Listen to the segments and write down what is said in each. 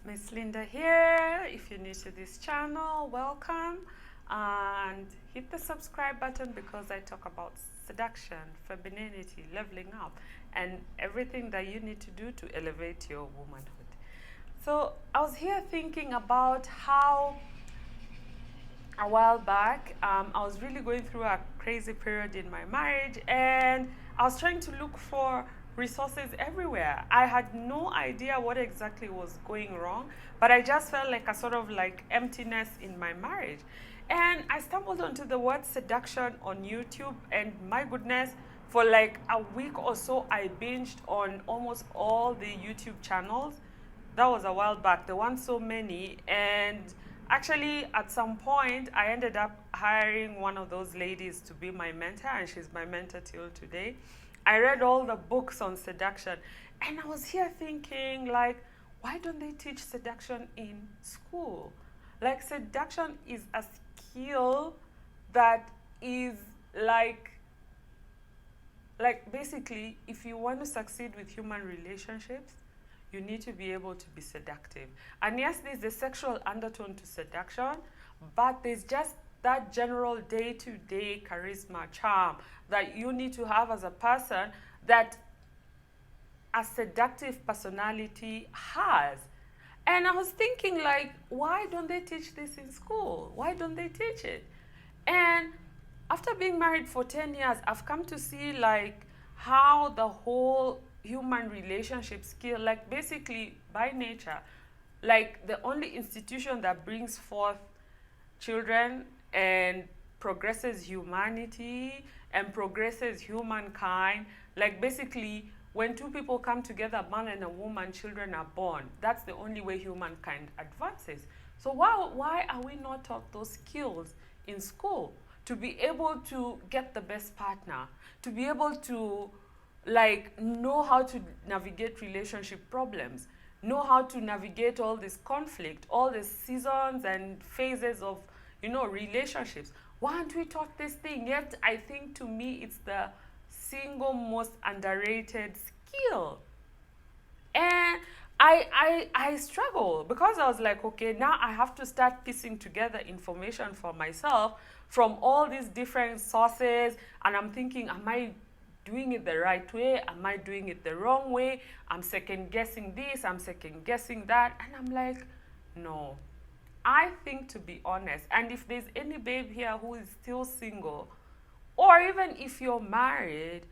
Miss Linda here. If you're new to this channel, welcome and hit the subscribe button because I talk about seduction, femininity, leveling up, and everything that you need to do to elevate your womanhood. So I was here thinking about how a while back I was really going through a crazy period in my marriage, and I was trying to look for resources everywhere. I had no idea what exactly was going wrong, but I just felt like a sort of like emptiness in my marriage. And I stumbled onto the word seduction on YouTube, and my goodness, for like a week or so, I binged on almost all the YouTube channels. That was a while back. There weren't so many, and actually, at some point, I ended up hiring one of those ladies to be my mentor, and she's my mentor till today. I read all the books on seduction, and I was here thinking, like, why don't they teach seduction in school? Like, seduction is a skill that is like basically, if you want to succeed with human relationships, you need to be able to be seductive. And yes, there's a sexual undertone to seduction, but there's just that general day-to-day charisma, charm that you need to have as a person that a seductive personality has. And I was thinking, like, why don't they teach this in school? Why don't they teach it? And after being married for 10 years, I've come to see, like, how the whole human relationship skill, like, basically by nature, like, the only institution that brings forth children and progresses humanity and progresses humankind, like, basically when two people come together, a man and a woman, children are born. That's the only way humankind advances. So why are we not taught those skills in school? To be able to get the best partner, to be able to, like, know how to navigate relationship problems, know how to navigate all this conflict, all the seasons and phases of, relationships. Why aren't we taught this thing? Yet I think, to me, it's the single most underrated skill. And I struggle because I was like, okay, now I have to start piecing together information for myself from all these different sources. And I'm thinking, am I doing it the right way? Am I doing it the wrong way? I'm second guessing this, I'm second guessing that. And I'm like, no. I think, to be honest, and if there's any babe here who is still single, or even if you're married,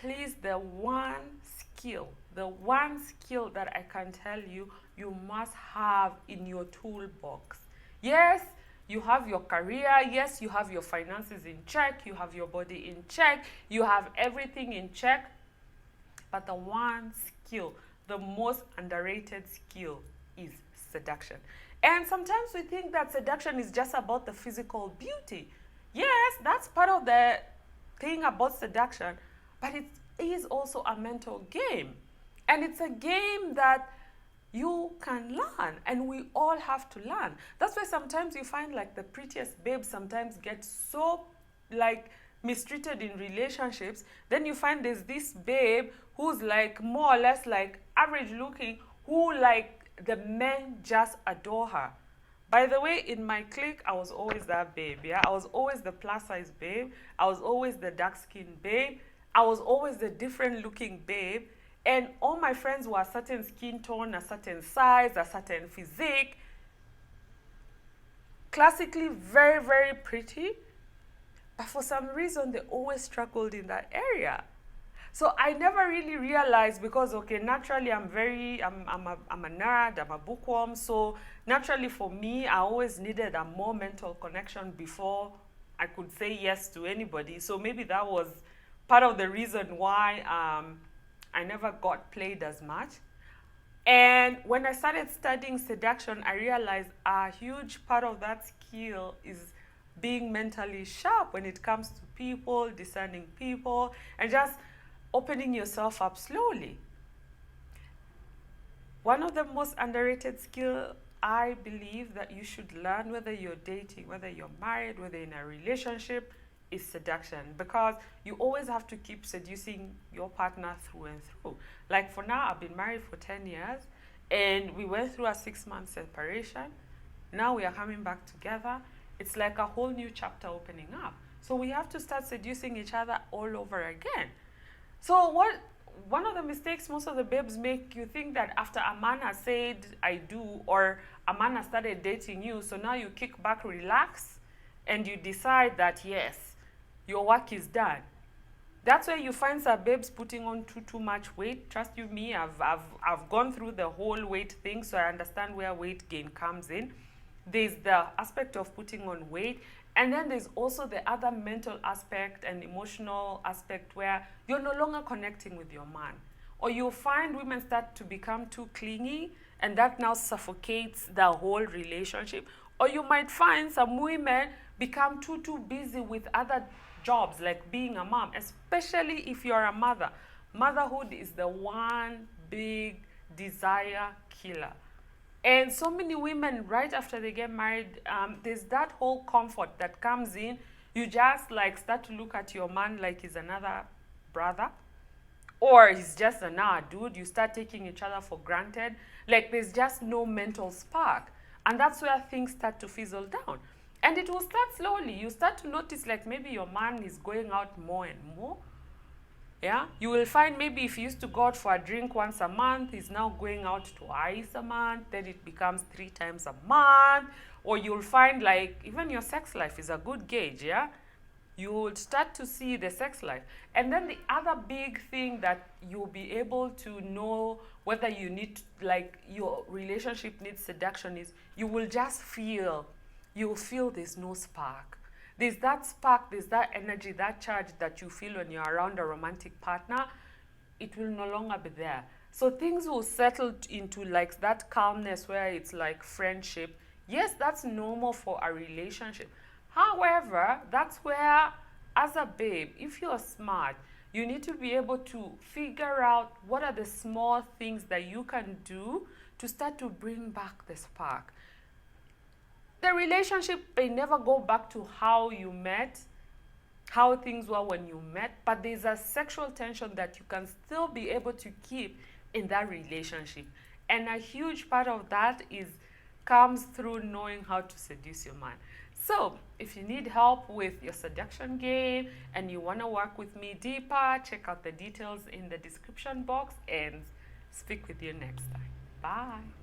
please, the one skill that I can tell you, you must have in your toolbox. Yes, you have your career. Yes, you have your finances in check. You have your body in check. You have everything in check. But the one skill, the most underrated skill, is seduction. And sometimes we think that seduction is just about the physical beauty. Yes, that's part of the thing about seduction, but it is also a mental game. And it's a game that you can learn, and we all have to learn. That's why sometimes you find, like, the prettiest babes sometimes get so, like, mistreated in relationships. Then you find there's this babe who's, like, more or less, like, average looking, who, like, the men just adore her. By the way, in my clique, I was always that babe, yeah? I was always the plus-size babe. I was always the dark-skinned babe. I was always the different-looking babe. And all my friends were a certain skin tone, a certain size, a certain physique. Classically very, very pretty. But for some reason, they always struggled in that area. So I never really realized, because, okay, naturally I'm a nerd, I'm a bookworm. So naturally for me, I always needed a more mental connection before I could say yes to anybody. So maybe that was part of the reason why I never got played as much. And when I started studying seduction, I realized a huge part of that skill is being mentally sharp when it comes to people, discerning people, and just opening yourself up slowly. One of the most underrated skills I believe that you should learn, whether you're dating, whether you're married, whether in a relationship, is seduction, because you always have to keep seducing your partner through and through. Like, for now, I've been married for 10 years, and we went through a 6-month separation. Now we are coming back together. It's like a whole new chapter opening up. So we have to start seducing each other all over again. So one of the mistakes most of the babes make, you think that after a man has said I do, or a man has started dating you, so now you kick back, relax, and you decide that yes, your work is done. That's where you find some babes putting on too much weight. Trust you me, I've gone through the whole weight thing, so I understand where weight gain comes in. There's the aspect of putting on weight, and then there's also the other mental aspect and emotional aspect where you're no longer connecting with your man. Or you'll find women start to become too clingy, and that now suffocates the whole relationship. Or you might find some women become too busy with other jobs, like being a mom, especially if you're a mother. Motherhood is the one big desire killer. And so many women, right after they get married, there's that whole comfort that comes in. You just like start to look at your man like he's another brother, or he's just another dude. You start taking each other for granted. Like there's just no mental spark. And that's where things start to fizzle down. And it will start slowly. You start to notice like maybe your man is going out more and more. Yeah, you will find maybe if you used to go out for a drink once a month, he's now going out twice a month, then it becomes 3 times a month. Or you'll find like even your sex life is a good gauge, yeah? You will start to see the sex life. And then the other big thing that you'll be able to know whether you need, like your relationship needs seduction is you will just feel, you'll feel there's no spark. There's that spark, there's that energy, that charge that you feel when you're around a romantic partner. It will no longer be there. So things will settle into like that calmness where it's like friendship. Yes, that's normal for a relationship. However, that's where, as a babe, if you're smart, you need to be able to figure out what are the small things that you can do to start to bring back the spark. The relationship may never go back to how you met, how things were when you met, but there's a sexual tension that you can still be able to keep in that relationship. And a huge part of that comes through knowing how to seduce your man. So if you need help with your seduction game and you want to work with me deeper, check out the details in the description box, and speak with you next time. Bye.